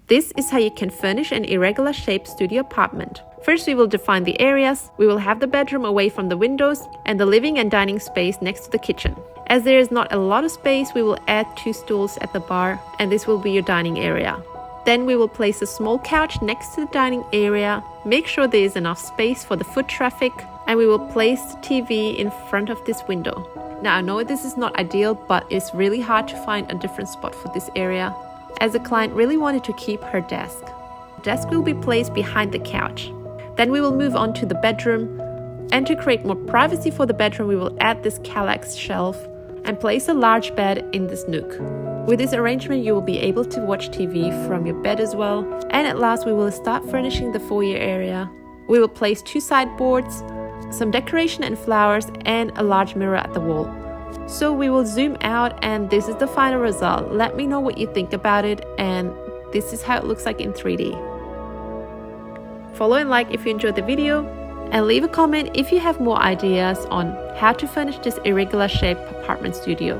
This is how you can furnish an irregular shaped studio apartment. First, we will define the areas. We will have the bedroom away from the windows and the living and dining space next to the kitchen. As there is not a lot of space, we will add 2 stools at the bar, and this will be your dining area. Then we will place a small couch next to the dining area, make sure there is enough space for the foot traffic, and we will place the TV in front of this window. Now I know this is not ideal, but it's really hard to find a different spot for this area, as the client really wanted to keep her desk. The desk will be placed behind the couch. Then we will move on to the bedroom, and to create more privacy for the bedroom, we will add this Kallax shelf and place a large bed in this nook. With this arrangement, you will be able to watch TV from your bed as well. And at last, we will start furnishing the foyer area. We will place 2 sideboards, some decoration and flowers, and a large mirror at the wall. So we will zoom out, and this is the final result. Let me know what you think about it, and this is how it looks like in 3D. Follow and like if you enjoyed the video, and leave a comment if you have more ideas on how to furnish this irregular shaped apartment studio.